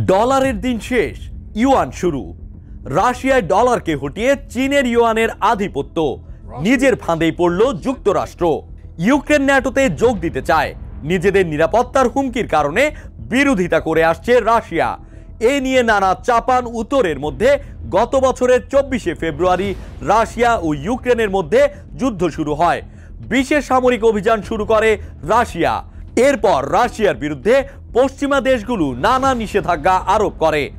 ডলারের দিন শেষ, ইউয়ান শুরু। রাশিয়ায় ডলারকে হটিয়ে চীনের ইউয়ানের আধিপত্য। নিজের ফাঁদেই পড়ল যুক্তরাষ্ট্র। ইউক্রেন ন্যাটোতে যোগ দিতে চায়। নিজেদের নিরাপত্তার হুমকির কারণে বিরোধিতা করে আসছে রাশিয়া। এ নিয়ে নানা চাপান উত্তরের মধ্যে গত বছরের 24শে ফেব্রুয়ারি রাশিয়া ও ইউক্রেনের মধ্যে যুদ্ধ শুরু হয়। বিশেষ সামরিক অভিযান শুরু করে রাশিয়া। এরপর রাশিয়ার বিরুদ্ধে পশ্চিমা দেশগুলো নানা নিষেধাজ্ঞা আরোপ করে।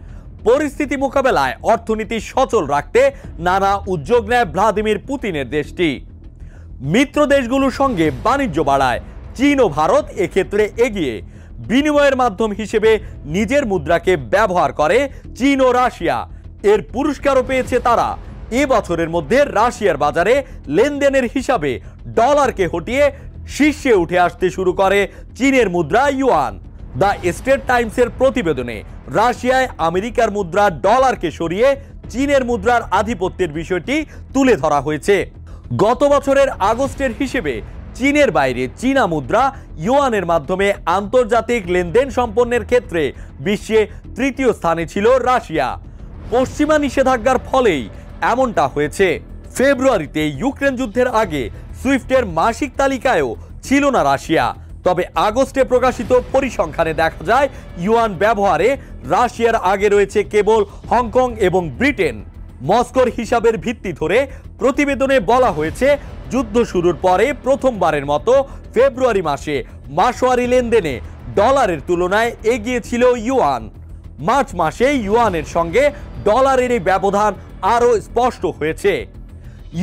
পরিস্থিতি মোকাবেলায় অর্থনীতি সচল রাখতে নানা উদ্যোগ নেয় ভ্লাদিমির পুতিনের দেশটি। মিত্র দেশগুলোর সঙ্গে বাণিজ্য বাড়ায়। চীন ও ভারত এক্ষেত্রে এগিয়ে। বিনিময়ের মাধ্যম হিসেবে নিজের মুদ্রাকে ব্যবহার করে চীন ও রাশিয়া। এর পুরস্কারও পেয়েছে তারা। এ বছরের মধ্যে রাশিয়ার বাজারে লেনদেনের হিসাবে ডলারকে হটিয়ে শীর্ষে উঠে আসতে শুরু করে চীনের মুদ্রা ইউয়ান। দ্য স্টেট টাইমসের প্রতিবেদনে রাশিয়ায় আমেরিকার মুদ্রা ডলারকে সরিয়ে চীনের মুদ্রার আধিপত্যের বিষয়টি তুলে ধরা হয়েছে। গত বছরের আগস্টের হিসেবে চীনের বাইরে চীনা মুদ্রা ইউয়ানের মাধ্যমে আন্তর্জাতিক লেনদেন সম্পন্নের ক্ষেত্রে বিশ্বে তৃতীয় স্থানে ছিল রাশিয়া। পশ্চিমা নিষেধাজ্ঞার ফলেই এমনটা হয়েছে। ফেব্রুয়ারিতে ইউক্রেন যুদ্ধের আগে সুইফটের মাসিক তালিকায়ও ছিল না রাশিয়া। তবে আগস্টে প্রকাশিত পরিসংখ্যানে দেখা যায় ইউয়ান ব্যবহারে রাশিয়ার আগে রয়েছে কেবল হংকং এবং ব্রিটেন। মস্কোর হিসাবের ভিত্তি ধরে প্রতিবেদনে বলা হয়েছে, যুদ্ধ শুরুর পরে প্রথমবারের মতো ফেব্রুয়ারি মাসে মাসওয়ারি লেনদেনে ডলারের তুলনায় এগিয়ে ছিল ইউয়ান। মার্চ মাসে ইউয়ানের সঙ্গে ডলারের এই ব্যবধান আরও স্পষ্ট হয়েছে।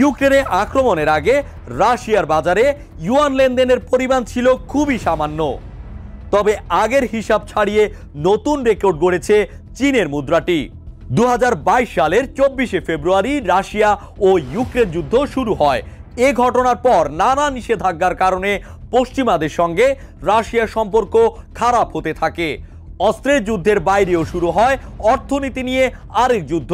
ইউক্রেনে আক্রমণের আগে রাশিয়ার বাজারে ইউয়ান লেনদেনের পরিমাণ ছিল খুবই সামান্য। তবে আগের হিসাব ছাড়িয়ে নতুন রেকর্ড গড়েছে চীনের মুদ্রাটি। 2022 সালের 24শে ফেব্রুয়ারি রাশিয়া ও ইউক্রেন যুদ্ধ শুরু হয়। এ ঘটনার পর নানা নিষেধাজ্ঞার কারণে পশ্চিমাদের সঙ্গে রাশিয়ার সম্পর্ক খারাপ হতে থাকে। অস্ত্রের যুদ্ধের বাইরেও শুরু হয় অর্থনীতি নিয়ে আরেক যুদ্ধ।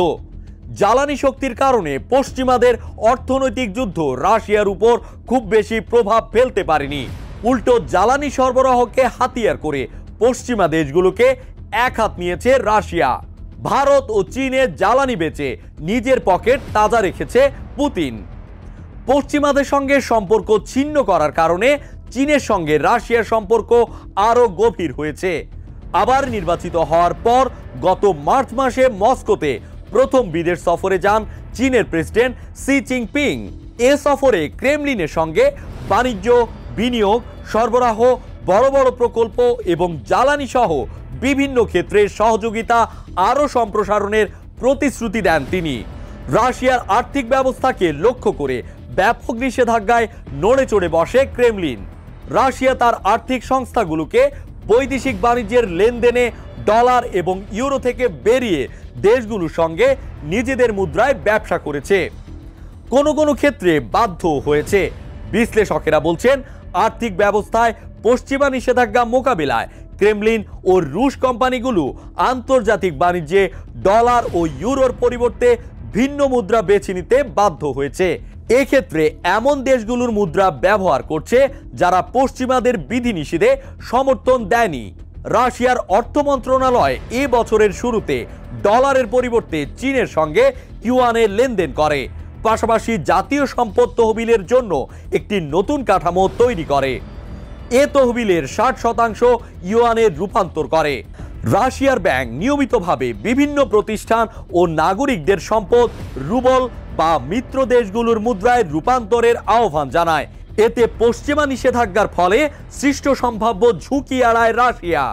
জ্বালানি শক্তির কারণে পশ্চিমাদের অর্থনৈতিক যুদ্ধ রাশিয়ার উপর খুব বেশি প্রভাব ফেলতে পারেনি। উল্টো জ্বালানি সরবরাহকে হাতিয়ার করে পশ্চিমা দেশগুলোকে এক হাত নিয়েছে রাশিয়া। ভারত ও চীনের জ্বালানি বেচে নিজের পকেট তাজা রেখেছে পুতিন। পশ্চিমাদের সঙ্গে সম্পর্ক ছিন্ন করার কারণে চীনের সঙ্গে রাশিয়ার সম্পর্ক আরও গভীর হয়েছে। আবার নির্বাচিত হওয়ার পর গত মার্চ মাসে মস্কোতে প্রথম বিদেশ সফরে যান চীনের প্রেসিডেন্ট শি জিনপিং। এ সফরে ক্রেমলিনের সঙ্গে বাণিজ্য, বিনিয়োগ, সরবরাহ, বড় বড় প্রকল্প এবং জ্বালানি সহ বিভিন্ন ক্ষেত্রে সহযোগিতা আরও সম্প্রসারণের প্রতিশ্রুতি দেন তিনি। রাশিয়ার আর্থিক ব্যবস্থাকে লক্ষ্য করে ব্যাপক নিষেধাজ্ঞায় নড়ে চড়ে বসে ক্রেমলিন। রাশিয়া তার আর্থিক সংস্থাগুলোকে বৈদেশিক বাণিজ্যের লেনদেনে ডলার এবং ইউরো থেকে বেরিয়ে দেশগুলোর সঙ্গে নিজেদের মুদ্রায় ব্যবসা করেছে। কোনো কোনো ক্ষেত্রে বাধ্য হয়েছে। বিশ্লেষকেরা বলছেন, আর্থিক ব্যবস্থায় পশ্চিমা নিষেধাজ্ঞা মোকাবিলায় ক্রেমলিন ও রুশ কোম্পানিগুলো আন্তর্জাতিক বাণিজ্যে ডলার ও ইউরোর পরিবর্তে ভিন্ন মুদ্রা বেছে নিতে বাধ্য হয়েছে। এক্ষেত্রে এমন দেশগুলোর মুদ্রা ব্যবহার করছে যারা পশ্চিমাদের বিধিনিষেধে সমর্থন দেয়নি। রাশিয়ার অর্থ মন্ত্রণালয় এ বছরের শুরুতে ডলারের পরিবর্তে চীনের সঙ্গে ইউয়ানের লেনদেন করে। পাশাপাশি জাতীয় সম্পদ তহবিলের জন্য একটি নতুন কাঠামো তৈরি করে। এ তহবিলের 60% ইউয়ানের রূপান্তর করে। রাশিয়ার ব্যাংক নিয়মিতভাবে বিভিন্ন প্রতিষ্ঠান ও নাগরিকদের সম্পদ রুবল বা মিত্র দেশগুলোর মুদ্রায় রূপান্তরের আহ্বান জানায়। এতে পশ্চিমা নিষেধাজ্ঞার ফলে সৃষ্ট সম্ভাব্য ঝুঁকি এড়ায় রাশিয়া।